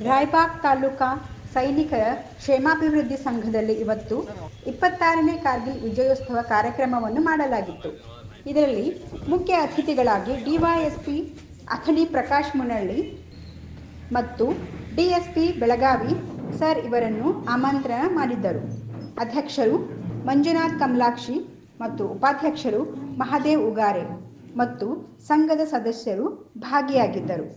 ರಾಯಬಾಗ್ ತಾಲೂಕಾ ಸೈನಿಕರ ಕ್ಷೇಮಾಭಿವೃದ್ಧಿ ಸಂಘದಲ್ಲಿ ಇವತ್ತು 26ನೇ ಕಾರ್ಗಿಲ್ ವಿಜಯೋತ್ಸವ ಕಾರ್ಯಕ್ರಮವನ್ನು ಮಾಡಲಾಗಿತ್ತು. ಇದರಲ್ಲಿ ಮುಖ್ಯ ಅತಿಥಿಗಳಾಗಿ ಡಿವೈಎಸ್ಪಿ ಅಥಣಿ ಪ್ರಕಾಶ್ ಮುನಳ್ಳಿ ಮತ್ತು ಡಿಎಸ್ಪಿ ಬೆಳಗಾವಿ ಸರ್ ಇವರನ್ನು ಆಮಂತ್ರಣ ಮಾಡಿದ್ದರು. ಅಧ್ಯಕ್ಷರು ಮಂಜುನಾಥ್ ಕಮಲಾಕ್ಷಿ ಮತ್ತು ಉಪಾಧ್ಯಕ್ಷರು ಮಹಾದೇವ್ ಉಗಾರೆ ಮತ್ತು ಸಂಘದ ಸದಸ್ಯರು ಭಾಗಿಯಾಗಿದ್ದರು.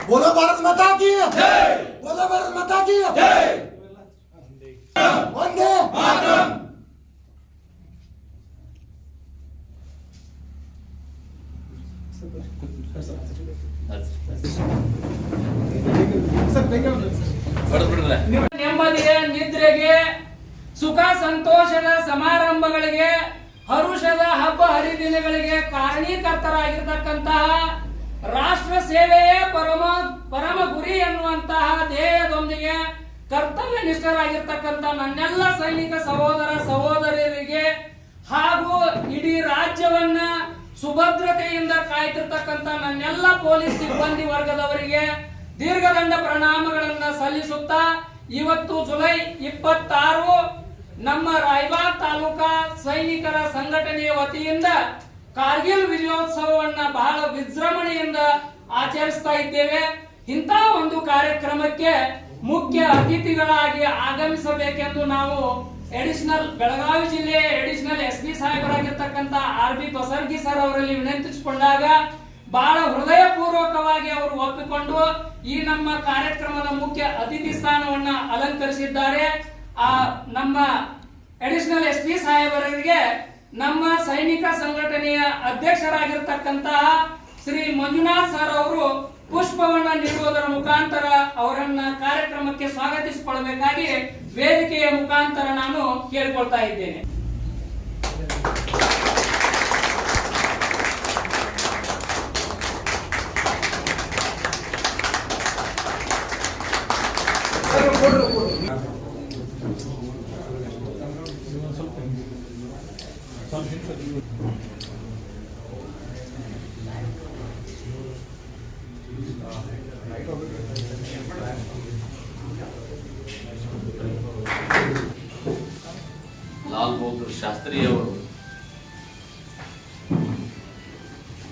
बोलो भारत माता की जय, बोलो भारत माता की जय, वंदे मातरम। ನೆಮ್ಮದಿಯ ನಿದ್ರೆಗೆ, ಸುಖ ಸಂತೋಷದ ಸಮಾರಂಭಗಳಿಗೆ, ಹರುಷದ ಹಬ್ಬ ಹರಿದಿನಗಳಿಗೆ ಕಾರಣೀಕರ್ತರಾಗಿರ್ತಕ್ಕಂತಹ ರಾಷ್ಟ್ರ ಸೇವೆಯೇ ಪರಮ ಗುರಿ ಎನ್ನುವಂತಹ ಧ್ಯೇಯದೊಂದಿಗೆ ಕರ್ತವ್ಯ ನಿಷ್ಠರಾಗಿರ್ತಕ್ಕಂಥ ನನ್ನೆಲ್ಲ ಸೈನಿಕ ಸಹೋದರ ಸಹೋದರಿಯರಿಗೆ ಹಾಗೂ ಇಡೀ ರಾಜ್ಯವನ್ನ ಸುಭದ್ರತೆಯಿಂದ ಕಾಯ್ತಿರ್ತಕ್ಕಂಥ ನನ್ನೆಲ್ಲ ಪೊಲೀಸ್ ಸಿಬ್ಬಂದಿ ವರ್ಗದವರಿಗೆ ದೀರ್ಘದಂಡ ಪ್ರಣಾಮಗಳನ್ನ ಸಲ್ಲಿಸುತ್ತಾ ಇವತ್ತು ಜುಲೈ 26 ನಮ್ಮ ರಾಯಬಾಗ್ ತಾಲೂಕಾ ಸೈನಿಕರ ಸಂಘಟನೆಯ ವತಿಯಿಂದ ಕಾರ್ಗಿಲ್ ವಿಜಯೋತ್ಸವವನ್ನ ಬಹಳ ವಿಜೃಂಭಣೆಯಿಂದ ಆಚರಿಸ್ತಾ ಇದ್ದೇವೆ. ಇಂಥ ಒಂದು ಕಾರ್ಯಕ್ರಮಕ್ಕೆ ಮುಖ್ಯ ಅತಿಥಿಗಳಾಗಿ ಆಗಮಿಸಬೇಕೆಂದು ನಾವು ಬೆಳಗಾವಿ ಜಿಲ್ಲೆಯ ಎಡಿಷನಲ್ ಎಸ್ಪಿ ಸಾಹೇಬರಾಗಿರ್ತಕ್ಕಂಥ RB ಬಸರ್ಗಿ ಸರ್ ಅವರಲ್ಲಿ ವಿನಂತಿಸಿಕೊಂಡಾಗ ಬಹಳ ಹೃದಯಪೂರ್ವಕವಾಗಿ ಅವರು ಒಪ್ಪಿಕೊಂಡು ಈ ನಮ್ಮ ಕಾರ್ಯಕ್ರಮದ ಮುಖ್ಯ ಅತಿಥಿ ಸ್ಥಾನವನ್ನ ಅಲಂಕರಿಸಿದ್ದಾರೆ. ನಮ್ಮ ಎಡಿಷನಲ್ ಎಸ್ಪಿ ಸಾಹೇಬರಿಗೆ ನಮ್ಮ ಸೈನಿಕ ಸಂಘಟನೆಯ ಅಧ್ಯಕ್ಷರಾಗಿರ್ತಕ್ಕಂತಹ ಶ್ರೀ ಮಂಜುನಾಥ್ ಸರ್ ಅವರು ಪುಷ್ಪವನ್ನ ನೀಡುವುದರ ಮುಖಾಂತರ ಅವರನ್ನ ಕಾರ್ಯಕ್ರಮಕ್ಕೆ ಸ್ವಾಗತಿಸಿಕೊಳ್ಳಬೇಕಾಗಿ ವೇದಿಕೆಯ ಮುಖಾಂತರ ನಾನು ಕೇಳಿಕೊಳ್ತಾ ಇದ್ದೇನೆ. ಲಾಲ್ ಬಹದ್ದೂರ್ ಶಾಸ್ತ್ರಿಯವರು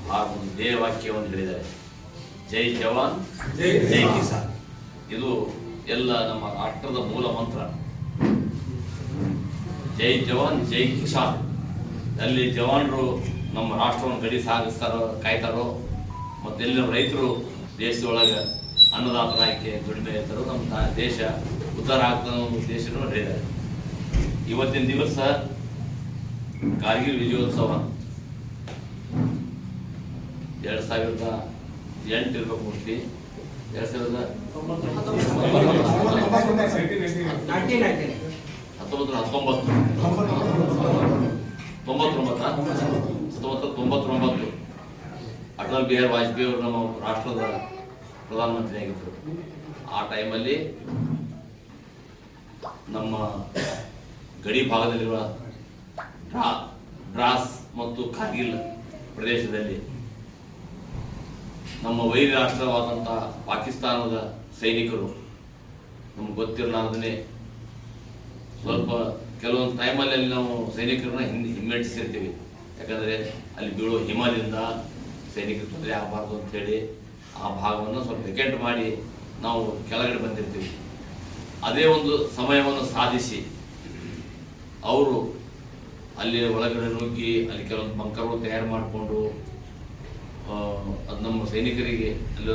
ಹಾಗೂ ಧ್ಯೇಯವಾಕ್ಯವನ್ನು ಹೇಳಿದ್ದಾರೆ, ಜೈ ಜವಾನ್ ಜೈ ಕಿಸಾನ್. ಇದು ಎಲ್ಲ ನಮ್ಮ ರಾಷ್ಟ್ರದ ಮೂಲ ಮಂತ್ರ. ಜೈ ಜವಾನ್ ಜೈ ಕಿಸಾನ್. ಅಲ್ಲಿ ಜವಾನರು ನಮ್ಮ ರಾಷ್ಟ್ರವನ್ನು ಗಡಿ ಸಾಗಿಸ್ತಾರೋ ಕಾಯ್ತಾರೋ, ಮತ್ತೆಲ್ಲ ರೈತರು ದೇಶದೊಳಗೆ ಅನ್ನದಾತರಾಗಿ ದುಡಿಮೆ ಇರ್ತಾರೋ ನಮ್ಮ ದೇಶ ಉದ್ಧಾರ ಆಗ್ತದೆ ಅನ್ನೋ ಉದ್ದೇಶವನ್ನು ಹೇಳಿದ್ದಾರೆ. ಇವತ್ತಿನ ದಿವಸ ಕಾರ್ಗಿಲ್ ವಿಜಯೋತ್ಸವ 2008 ಇರಬೇಕು, ಮೋಸ್ಟ್ಲಿ 1999 ಅಟಲ್ ಬಿಹಾರಿ ವಾಜಪೇಯಿ ಅವರು ನಮ್ಮ ರಾಷ್ಟ್ರದ ಪ್ರಧಾನಮಂತ್ರಿ ಆಗಿದ್ದರು. ಆ ಟೈಮಲ್ಲಿ ನಮ್ಮ ಗಡಿ ಭಾಗದಲ್ಲಿರುವ ಡ್ರಾಸ್ ಮತ್ತು ಕಾರ್ಗಿಲ್ ಪ್ರದೇಶದಲ್ಲಿ ನಮ್ಮ ವೈರಿ ರಾಷ್ಟ್ರವಾದಂತಹ ಪಾಕಿಸ್ತಾನದ ಸೈನಿಕರು ನಮ್ಗೆ ಗೊತ್ತಿರಲಾರ್ದೇ ಸ್ವಲ್ಪ ಕೆಲವೊಂದು ಟೈಮಲ್ಲಿ ಅಲ್ಲಿ ನಾವು ಸೈನಿಕರನ್ನ ಹಿಮ್ಮೆಟ್ಟಿಸಿರ್ತೀವಿ. ಯಾಕಂದರೆ ಅಲ್ಲಿ ಬೀಳೋ ಹಿಮದಿಂದ ಸೈನಿಕರು ತೊಂದರೆ ಆಗಬಾರ್ದು ಅಂತೇಳಿ ಆ ಭಾಗವನ್ನು ಸ್ವಲ್ಪ ವೆಕೆಂಟ್ ಮಾಡಿ ನಾವು ಕೆಳಗಡೆ ಬಂದಿರ್ತೀವಿ. ಅದೇ ಒಂದು ಸಮಯವನ್ನು ಸಾಧಿಸಿ ಅವರು ಅಲ್ಲಿ ಒಳಗಡೆ ನುಗ್ಗಿ ಅಲ್ಲಿ ಕೆಲವೊಂದು ಬಂಕರ್ಗಳು ತಯಾರು ಮಾಡಿಕೊಂಡು ಅದು ನಮ್ಮ ಸೈನಿಕರಿಗೆ ಅಲ್ಲಿ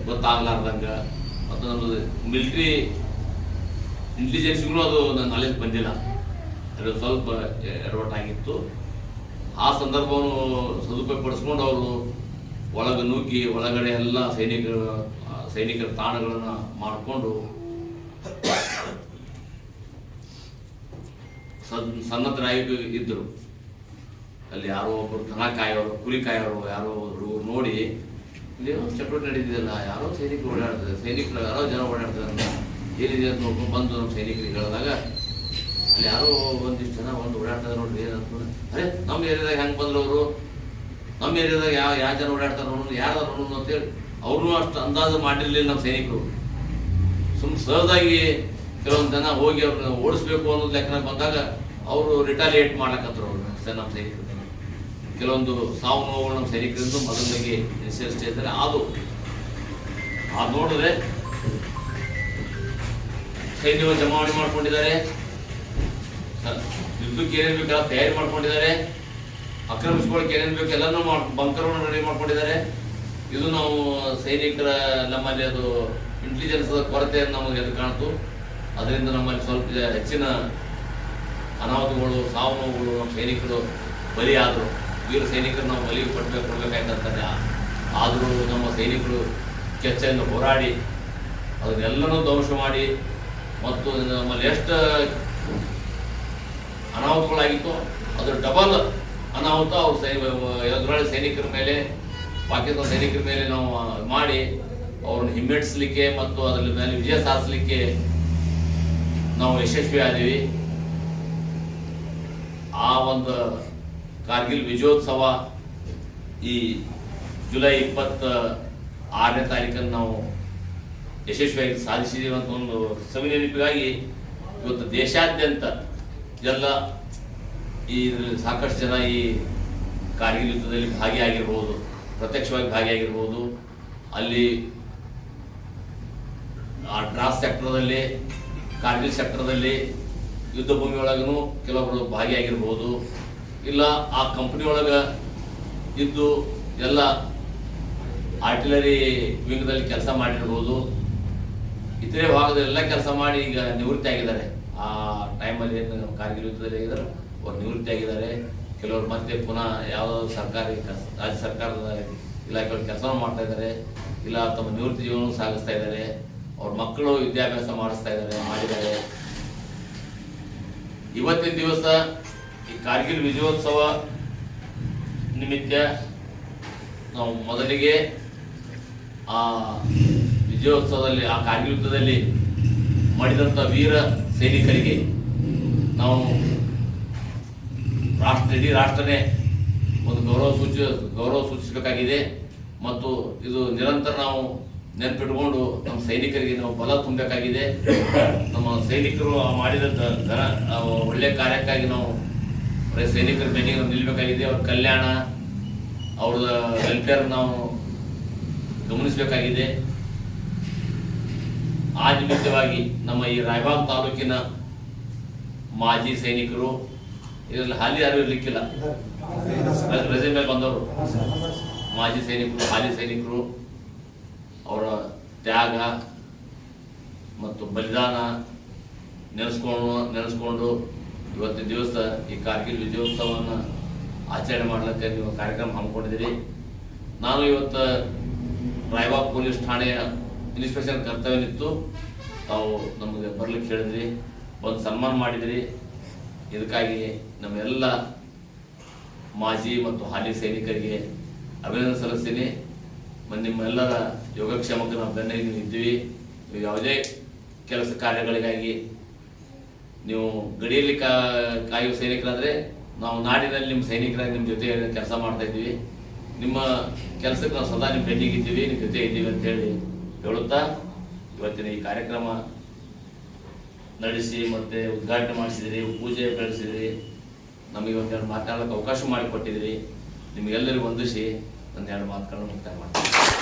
ಗೊತ್ತಾಗಲಾರ್ದಂಗೆ ಮತ್ತು ನಮ್ಮದು ಮಿಲಿಟ್ರಿ ಇಂಟೆಲಿಜೆನ್ಸ್ಗೂ ಅದು ನನ್ನ ನಾಲೆಜ್ ಬಂದಿಲ್ಲ, ಅದು ಸ್ವಲ್ಪ ಎಡವಟ್ಟಾಗಿತ್ತು. ಆ ಸಂದರ್ಭವನ್ನು ಸದುಪಯೋಗ ಪಡಿಸ್ಕೊಂಡು ಅವರು ಒಳಗೆ ನುಗ್ಗಿ ಒಳಗಡೆ ಎಲ್ಲ ಸೈನಿಕರ ತಾಣಗಳನ್ನು ಮಾಡಿಕೊಂಡು ಸನ್ನದ್ಧರಾಗಿ ಇದ್ದರು. ಅಲ್ಲಿ ಯಾರೋ ಒಬ್ಬರು ದನ ಕಾಯೋರು ಕುರಿ ಕಾಯೋರು ಯಾರೋ ಒಬ್ರು ನೋಡಿ ಇಲ್ಲೇನೋ ಚಟುವಟಿಕೆ ನಡೀತಿದೆಯಲ್ಲ, ಯಾರೋ ಸೈನಿಕರು ಓಡಾಡ್ತಾರೆ, ಸೈನಿಕರು ಯಾರೋ ಜನ ಓಡಾಡ್ತಾರೆ ಅಂತ ಏನಿದೆ ಅಂತ ನೋಡ್ಕೊಂಡು ಬಂದು ನಮ್ಮ ಸೈನಿಕರಿಗೆ ಹೇಳಿದಾಗ ಅಲ್ಲಿ ಯಾರೋ ಒಂದಿಷ್ಟು ಜನ ಒಂದು ಓಡಾಡ್ತಾರೆ ನೋಡ್ರಿ ಏನಂತ. ಅರೆ ನಮ್ಮ ಏರಿಯಾದಾಗ ಹೆಂಗೆ ಬಂದ್ರು ಅವರು, ನಮ್ಮ ಏರಿಯಾದಾಗ ಯಾವ ಜನ ಓಡಾಡ್ತಾರೆ ನೋಡೋದು, ಯಾರು ನೋಡೋದು ಅಂತೇಳಿ ಅವ್ರೂ ಅಷ್ಟು ಅಂದಾಜು ಮಾಡಿರ್ಲಿಲ್ಲ ನಮ್ಮ ಸೈನಿಕರು. ಸಹಜವಾಗಿ ಕೆಲವೊಂದು ಜನ ಹೋಗಿ ಅವ್ರನ್ನ ಓಡಿಸ್ಬೇಕು ಅನ್ನೋದು ಲೆಕ್ಕನ ಬಂದಾಗ ಅವರು ರಿಟಾಲಿಯೇಟ್ ಮಾಡ್ಲಕತ್ತರು ಅವ್ರನ್ನ ನಮ್ಮ ಸೈನಿಕರು. ಕೆಲವೊಂದು ಸಾವು ನೋವುಗಳು ನಮ್ಮ ಸೈನಿಕರಿಂದ ಮೊದಲಿಗೆ ಇನಿಷಿಯಲ್ ಸ್ಟೇಜಲ್ಲಿ ಅದು ನೋಡಿದ್ರೆ ಸೈನ್ಯವ ಜಮಾವಣೆ ಮಾಡ್ಕೊಂಡಿದ್ದಾರೆ, ಯುದ್ಧಕ್ಕೆ ಏನೇನು ಬೇಕಲ್ಲ ತಯಾರಿ ಮಾಡ್ಕೊಂಡಿದ್ದಾರೆ, ಆಕ್ರಮಿಸ್ಕೊಳ್ಳಕ್ಕೆ ಏನೇನು ಬೇಕು ಎಲ್ಲನೂ ಬಂಕರ್ಗಳನ್ನು ರೆಡಿ ಮಾಡ್ಕೊಂಡಿದ್ದಾರೆ. ಇದು ನಾವು ಸೈನಿಕರ ನಮ್ಮಲ್ಲಿ ಅದು ಇಂಟೆಲಿಜೆನ್ಸ್ ಕೊರತೆ ನಮಗೆ ಎದ್ದು ಕಾಣ್ತು. ಅದರಿಂದ ನಮ್ಮಲ್ಲಿ ಸ್ವಲ್ಪ ಹೆಚ್ಚಿನ ಅನಾಹುತಗಳು ಸಾವು ನೋವುಗಳು ನಮ್ಮ ಸೈನಿಕರು ಬಲಿಯಾದರು. ವೀರ ಸೈನಿಕರು ನಾವು ಬಲಿ ಕೊಡಬೇಕಾಯ್ತಂತಾರೆ. ಆದರೂ ನಮ್ಮ ಸೈನಿಕರು ಕೆಚ್ಚೆಯನ್ನು ಹೋರಾಡಿ ಅದನ್ನೆಲ್ಲನೂ ಧ್ವಂಸ ಮಾಡಿ ಮತ್ತು ನಮ್ಮಲ್ಲಿ ಎಷ್ಟು ಅನಾಹುತಗಳಾಗಿತ್ತು ಅದ್ರ ಡಬಲ್ ಅನಾಹುತ ಅವ್ರು ಎದುರಾಳಿ ಸೈನಿಕರ ಮೇಲೆ, ಪಾಕಿಸ್ತಾನ ಸೈನಿಕರ ಮೇಲೆ ನಾವು ಮಾಡಿ ಅವ್ರನ್ನ ಹಿಮ್ಮೆಟ್ಟಿಸ್ಲಿಕ್ಕೆ ಮತ್ತು ಅದರ ಮೇಲೆ ವಿಜಯ ಸಾಧಿಸಲಿಕ್ಕೆ ನಾವು ಯಶಸ್ವಿ ಆದೀವಿ. ಆ ಒಂದು ಕಾರ್ಗಿಲ್ ವಿಜಯೋತ್ಸವ ಈ ಜುಲೈ 26ನೇ ತಾರೀಕನ್ನು ನಾವು ಯಶಸ್ವಿಯಾಗಿ ಸಾಧಿಸಿದೀವಿ ಅಂತ ಒಂದು ಸವಿನೆನಪಿಗಾಗಿ ಇವತ್ತು ದೇಶಾದ್ಯಂತ ಎಲ್ಲ ಈ ಸಾಕಷ್ಟು ಜನ ಈ ಕಾರ್ಗಿಲ್ ಯುದ್ಧದಲ್ಲಿ ಭಾಗಿಯಾಗಿರ್ಬೋದು, ಪ್ರತ್ಯಕ್ಷವಾಗಿ ಭಾಗಿಯಾಗಿರ್ಬೋದು. ಅಲ್ಲಿ ಆ ಡ್ರಾಸ್ ಸೆಕ್ಟರ್ದಲ್ಲಿ, ಕಾರ್ಗಿಲ್ ಸೆಕ್ಟರ್ದಲ್ಲಿ ಯುದ್ಧ ಭೂಮಿ ಒಳಗೂ ಕೆಲವೊಬ್ಬರು ಭಾಗಿಯಾಗಿರ್ಬೋದು, ಇಲ್ಲ ಆ ಕಂಪನಿ ಒಳಗೆ ಇದ್ದು ಎಲ್ಲ ಆರ್ಟಿಲರಿ ವಿಂಗ್ದಲ್ಲಿ ಕೆಲಸ ಮಾಡಿರ್ಬೋದು. ಇತರೆ ಭಾಗದಲ್ಲೆಲ್ಲ ಕೆಲಸ ಮಾಡಿ ಈಗ ನಿವೃತ್ತಿ ಆಗಿದ್ದಾರೆ. ಆ ಟೈಮಲ್ಲಿ ಏನು ಕಾರ್ಗಿಲ್ ಯುದ್ಧದಲ್ಲಿ ಆಗಿದ್ದಾರೆ ಅವ್ರು ನಿವೃತ್ತಿ ಆಗಿದ್ದಾರೆ. ಕೆಲವರು ಮತ್ತೆ ಪುನಃ ಯಾವುದಾದ್ರು ಸರ್ಕಾರಿ ರಾಜ್ಯ ಸರ್ಕಾರದ ಇಲಾಖೆಗಳು ಕೆಲಸ ಮಾಡ್ತಾ ಇದ್ದಾರೆ, ಇಲ್ಲ ತಮ್ಮ ನಿವೃತ್ತಿ ಜೀವನ ಸಾಗಿಸ್ತಾ ಇದ್ದಾರೆ. ಅವ್ರ ಮಕ್ಕಳು ವಿದ್ಯಾಭ್ಯಾಸ ಮಾಡಿದ್ದಾರೆ. ಇವತ್ತಿನ ದಿವಸ ಈ ಕಾರ್ಗಿಲ್ ವಿಜಯೋತ್ಸವ ನಿಮಿತ್ತ ನಾವು ಮೊದಲಿಗೆ ಆ ವಿಜಯೋತ್ಸವದಲ್ಲಿ, ಆ ಕಾರ್ಗಿಲ್ ಯುದ್ಧದಲ್ಲಿ ಮಾಡಿದಂಥ ವೀರ ಸೈನಿಕರಿಗೆ ನಾವು ಇಡೀ ರಾಷ್ಟ್ರನೇ ಒಂದು ಗೌರವ ಸೂಚಿಸಬೇಕಾಗಿದೆ. ಮತ್ತು ಇದು ನಿರಂತರ ನಾವು ನೆನಪಿಟ್ಕೊಂಡು ನಮ್ಮ ಸೈನಿಕರಿಗೆ ನಾವು ಬಲ ತುಂಬಬೇಕಾಗಿದೆ. ನಮ್ಮ ಸೈನಿಕರು ಮಾಡಿದ ಒಳ್ಳೆ ಕಾರ್ಯಕ್ಕಾಗಿ ನಾವು ಸೈನಿಕರ ಬೆನ್ನಿಗೆ ನಾವು ನಿಲ್ಲಬೇಕಾಗಿದೆ. ಅವ್ರ ಕಲ್ಯಾಣ, ಅವ್ರ ವೆಲ್ಫೇರ್ ನಾವು ಗಮನಿಸಬೇಕಾಗಿದೆ. ಆ ನಿಮಿತ್ತವಾಗಿ ನಮ್ಮ ಈ ರಾಯಬಾಗ್ ತಾಲೂಕಿನ ಮಾಜಿ ಸೈನಿಕರು, ಇದರಲ್ಲಿ ಹಾಲಿ ಯಾರು ಇರ್ಲಿಕ್ಕಿಲ್ಲ, ರಜೆ ಮೇಲೆ ಬಂದವರು ಮಾಜಿ ಸೈನಿಕರು, ಹಾಲಿ ಸೈನಿಕರು ಅವರ ತ್ಯಾಗ ಮತ್ತು ಬಲಿದಾನ ನೆನೆಸ್ಕೊಂಡು ಇವತ್ತಿನ ದಿವಸ ಈ ಕಾರ್ಗಿಲ್ ವಿಜಯೋತ್ಸವವನ್ನು ಆಚರಣೆ ಮಾಡಲಿಕ್ಕೆ ನೀವು ಕಾರ್ಯಕ್ರಮ ಹಮ್ಮಿಕೊಂಡಿದ್ದೀರಿ. ನಾನು ಇವತ್ತು ರಾಯಬಾಗ್ ಪೊಲೀಸ್ ಠಾಣೆಯ ಇನ್ಸ್ಪೆಕ್ಷನ್ ಕರ್ತವ್ಯನಿತ್ತು. ತಾವು ನಮಗೆ ಬರ್ಲಿಕ್ಕೆ ಹೇಳಿದ್ರಿ, ಒಂದು ಸನ್ಮಾನ ಮಾಡಿದಿರಿ. ಇದಕ್ಕಾಗಿ ನಮ್ಮೆಲ್ಲ ಮಾಜಿ ಮತ್ತು ಹಾಲಿ ಸೈನಿಕರಿಗೆ ಅಭಿನಂದನೆ ಸಲ್ಲಿಸ್ತೀನಿ. ನಿಮ್ಮೆಲ್ಲರ ಯೋಗಕ್ಷೇಮಕ್ಕೆ ನಾವು ಬೆನ್ನಿಗೆ ನೀವು ಇದ್ದೀವಿ. ನೀವು ಯಾವುದೇ ಕೆಲಸ ಕಾರ್ಯಗಳಿಗಾಗಿ ನೀವು ಗಡಿಯಲ್ಲಿ ಕಾಯುವ ಸೈನಿಕರಾದರೆ ನಾವು ನಾಡಿನಲ್ಲಿ ನಿಮ್ಮ ಸೈನಿಕರಾಗಿ ನಿಮ್ಮ ಜೊತೆ ಕೆಲಸ ಮಾಡ್ತಾ ಇದ್ದೀವಿ. ನಿಮ್ಮ ಕೆಲಸಕ್ಕೆ ನಾವು ಸದಾ ನಿಮ್ಮ ಬೆನ್ನಿಗಿದ್ದೀವಿ, ನಿಮ್ಮ ಜೊತೆ ಇದ್ದೀವಿ ಅಂತ ಹೇಳುತ್ತಾ ಇವತ್ತಿನ ಈ ಕಾರ್ಯಕ್ರಮ ನಡೆಸಿ ಮತ್ತೆ ಉದ್ಘಾಟನೆ ಮಾಡಿಸಿದಿರಿ, ಪೂಜೆ ಬೆಳೆಸಿದಿರಿ, ನಮಗೆ ಒಂದೆರಡು ಮಾತನಾಡೋಕ್ಕೆ ಅವಕಾಶ ಮಾಡಿಕೊಟ್ಟಿದ್ದೀರಿ. ನಿಮಗೆಲ್ಲರಿಗೂ ವಂದಿಸಿ ಒಂದೆರಡು ಮಾತುಗಳನ್ನು ಮುಕ್ತಾಯ ಮಾಡ್ತೀನಿ.